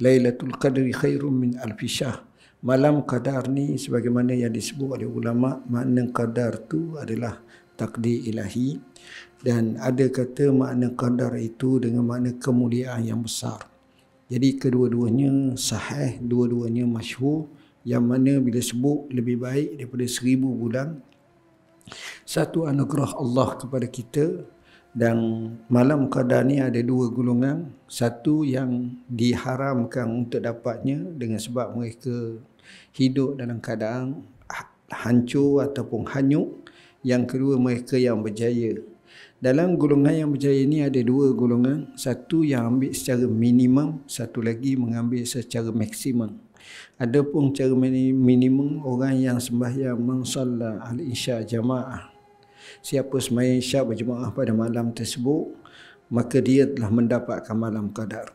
Lailatul Qadri khairum min alfi syahr. Malam qadar ni sebagaimana yang disebut oleh ulama, makna qadar tu adalah takdir ilahi, dan ada kata makna qadar itu dengan makna kemuliaan yang besar. Jadi kedua-duanya sahih, dua-duanya masyhur, yang mana bila sebut lebih baik daripada 1000 bulan. Satu anugerah Allah kepada kita. Dan malam qadar ni ada dua golongan. Satu yang diharamkan untuk dapatnya dengan sebab mereka hidup dalam keadaan hancur ataupun hanyut. Yang kedua, mereka yang berjaya. Dalam golongan yang berjaya ni ada dua golongan. Satu yang ambil secara minimum, satu lagi mengambil secara maksimum. Adapun cara minimum, orang yang sembahyang mansalla al-isya jamaah, siapa sembahyang isyak berjemaah pada malam tersebut, maka dia telah mendapatkan malam qadar.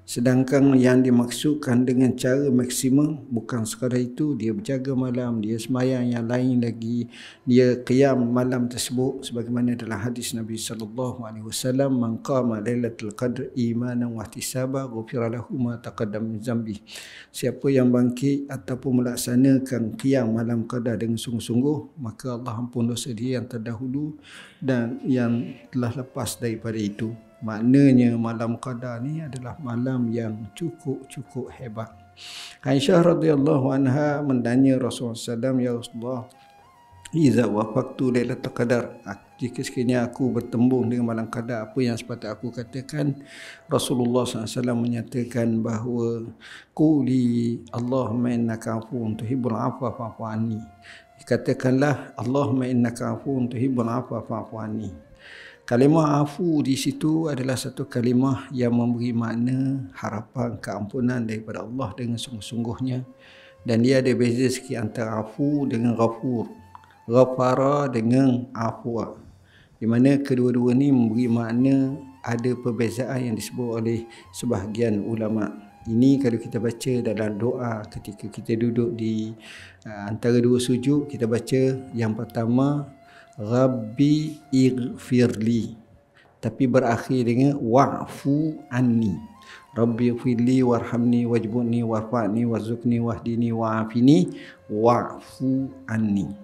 Sedangkan yang dimaksudkan dengan cara maksimum bukan sekadar itu, dia berjaga malam, dia sembahyang yang lain lagi, dia qiyam malam tersebut sebagaimana dalam hadis Nabi SAW, man qama lailatul qadr imanan wa ihtisaban ghufira lahu ma taqaddama min zambi. Siapa yang bangkit ataupun melaksanakan qiyam malam qadar dengan sungguh-sungguh, maka Allah ampun dosa dia yang terdahulu dan yang telah lepas daripada itu. Maknanya malam qadar ni adalah malam yang cukup hebat. Aisyah radhiyallahu anha mendanya Rasulullah SAW, ya Rasulullah, iza wafaqtu lailatul qadar, jika sekiranya aku bertembung dengan malam qadar, apa yang sepatutnya aku katakan? Rasulullah SAW menyatakan bahawa quli Allahumma innaka afuwun tuhibbul afwa fa'fu anni. Katakanlah, Allahumma innaka afuwun tuhibbul afwa fa'fu anni. Kalimah afu di situ adalah satu kalimah yang memberi makna harapan keampunan daripada Allah dengan sungguh-sungguhnya. Dan dia ada beza sikit antara afu dengan ghafur. Ghafara dengan afwa. Di mana kedua-dua ni memberi makna, ada perbezaan yang disebut oleh sebahagian ulama. Ini kalau kita baca dalam doa ketika kita duduk di antara dua sujud, kita baca yang pertama Rabbi ighfirli, tapi berakhir dengan wa'fu anni. Rabbi ighfirli warhamni wajburni warfa'ni warzuqni wahdini wa'afini wa'fu anni.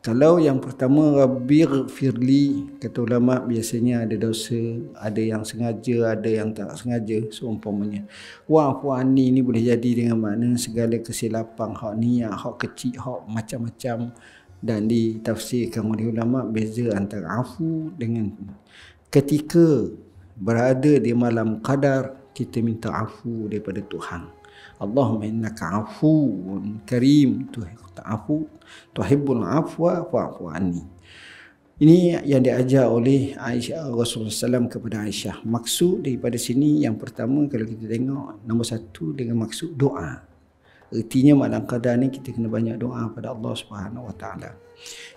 Kalau yang pertama Rabbi ighfirli, kata ulama biasanya ada dosa, ada yang sengaja, ada yang tak sengaja seumpamanya. Wa'fu anni ni boleh jadi dengan makna segala kesilapan, hak niat, hak kecil, hak macam-macam. Dan ditafsirkan oleh ulama beza antara afu dengan ketika berada di malam qadar, kita minta afu daripada Tuhan. Allahumma innaka afuwun karim tuhibbul afwa fa'fu anni. Ini yang diajar oleh Aisyah, Rasulullah SAW kepada Aisyah. Maksud daripada sini yang pertama, kalau kita tengok, nombor satu dengan maksud doa. Artinya malam qadar ni kita kena banyak doa pada Allah Subhanahu Wa Taala.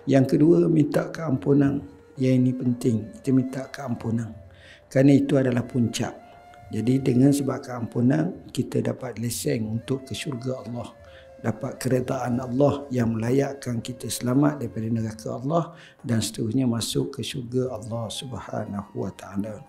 Yang kedua, minta keampunan. Yang ini penting, kita minta keampunan. Kerana itu adalah puncak. Jadi dengan sebab keampunan, kita dapat lesen untuk ke syurga Allah. Dapat keredaan Allah yang melayakkan kita selamat daripada neraka Allah dan seterusnya masuk ke syurga Allah Subhanahu Wa Taala.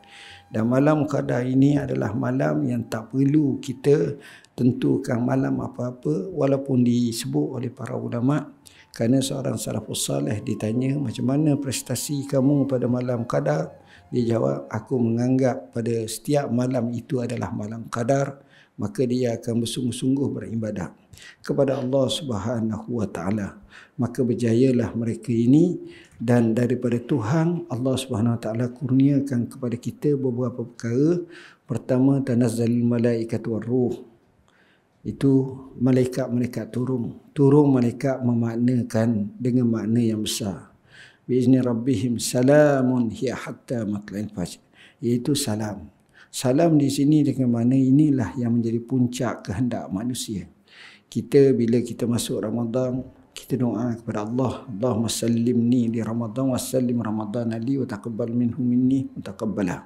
Dan malam qadar ini adalah malam yang tak perlu kita tentukan malam apa-apa, walaupun disebut oleh para ulama. Kerana seorang salafus salih ditanya, macam mana prestasi kamu pada malam qadar? Dia jawab, aku menganggap pada setiap malam itu adalah malam qadar, maka dia akan bersungguh-sungguh beribadah kepada Allah Subhanahu Wa Taala. Maka berjayalah mereka ini, dan daripada Tuhan Allah Subhanahu Wa Taala kurniakan kepada kita beberapa perkara. Pertama, tanazzalul malaikatu warruh. Itu malaikat-malaikat turun. Turun malaikat memaknakan dengan makna yang besar. Biizni rabbihim salamun hiya hatta matla'il fajr. Iaitu salam. Salam di sini dengan makna inilah yang menjadi puncak kehendak manusia. Kita bila kita masuk Ramadan, kita doa kepada Allah, Allahumma sallimni li Ramadan wa sallim Ramadan li wa taqabbal minhu minni wa taqabbala.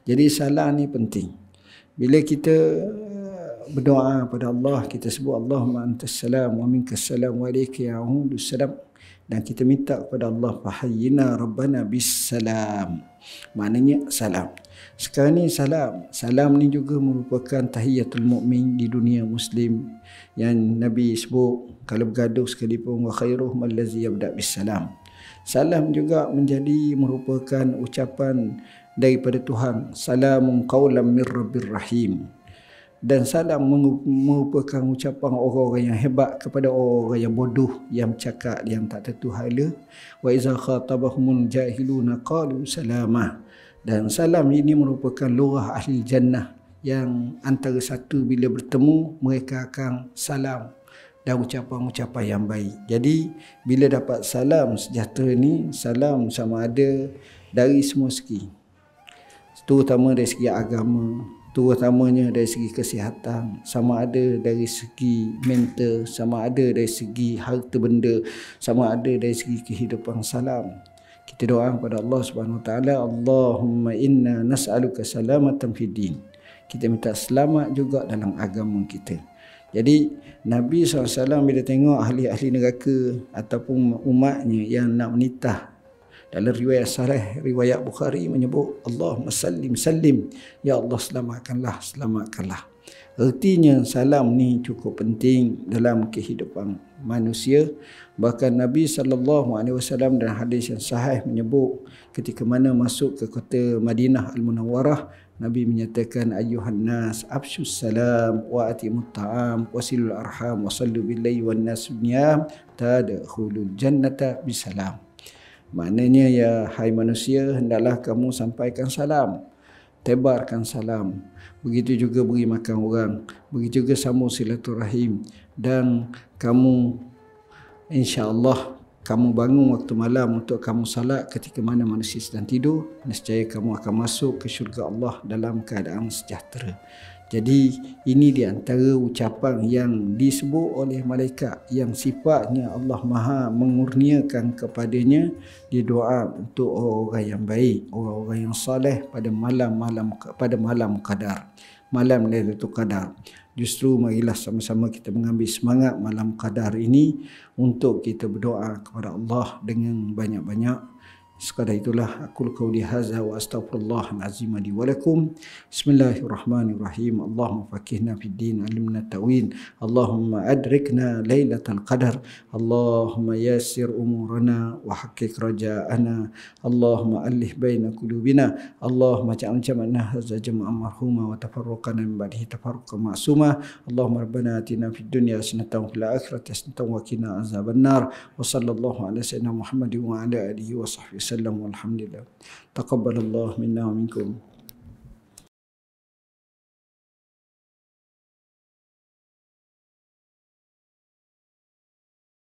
Jadi salam ni penting. Bila kita berdoa pada Allah, kita sebut Allahumma antas salam wa minkas salam wa alayka ya'udus salam, dan kita minta kepada Allah fahayyina rabbana bis salam, maknanya salam. Sekarang ni salam ni juga merupakan tahiyatul mukmin di dunia muslim, yang Nabi sebut kalau bergaduh sekalipun wa khairuhum allazi yabda bis salam. Salam juga menjadi merupakan ucapan daripada Tuhan, salamun qaulam mir rabbir rahim. Dan salam merupakan ucapan orang-orang yang hebat kepada orang-orang yang bodoh, yang cakap, yang tak tentu hala. Wa iza khatabahumul jahiluna qalu salama. Dan salam ini merupakan lugah ahli jannah, yang antara satu bila bertemu mereka akan salam dan ucapan-ucapan yang baik. Jadi bila dapat salam sejahtera ni, salam sama ada dari semua segi, terutama dari segi agama, terutamanya dari segi kesihatan, sama ada dari segi mental, sama ada dari segi harta benda, sama ada dari segi kehidupan. Salam, kita doa kepada Allah Subhanahu Wa Taala, Allahumma inna nas'aluka salamatan fid din. Kita minta selamat juga dalam agama kita. Jadi Nabi SAW bila tengok ahli-ahli neraka ataupun umatnya yang nak menitah, dalam riwayat sahih, riwayat Bukhari menyebut Allahumma sallim, ya Allah selamatkanlah. Artinya salam ni cukup penting dalam kehidupan manusia. Bahkan Nabi SAW dalam hadis yang sahih menyebut ketika mana masuk ke kota Madinah Al-Munawwarah, Nabi menyatakan ayyuhan nas afshus salam wa atimut ta'am wasilul arham wa sallu billahi wan nas niyam tadkhulul jannata bisalam. Maknanya, ya hai manusia, hendaklah kamu sampaikan salam, tebarkan salam, begitu juga beri makan orang, begitu juga sambung silaturahim, dan kamu insya-Allah kamu bangun waktu malam untuk kamu salat ketika mana manusia sedang tidur, nescaya kamu akan masuk ke syurga Allah dalam keadaan sejahtera. Jadi ini di antara ucapan yang disebut oleh malaikat yang sifatnya Allah Maha mengurniakan kepadanya di doa untuk orang-orang yang baik, orang-orang yang saleh pada malam qadar, malam Lailatul Qadar. Justru marilah sama-sama kita mengambil semangat malam qadar ini untuk kita berdoa kepada Allah dengan banyak-banyak. Sekadar itulah aku qauli hadza wa astaghfirullahal azim li wa lakum. Bismillahirrahmanirrahim. Allahumma faqihna fid din, alimna ta'wil. Allahumma adrikna lailatal qadar. Allahumma yassir umurana wa haqiq raja'ana. Allahumma alih baina qulubina. Allahumma ja'al jam'ana hadza jam'an marhuma wa tafarraqana min ba'dihi tafarruqan ma'suma. Allahumma rabbana atina fid dunya hasanatan wa fil akhirati hasanatan wa qina azabannar. Wa sallallahu ala sayyidina Muhammadin wa ala alihi wa sahbihi sallam walhamdulillah. Taqabbalallahu minna wa minkum.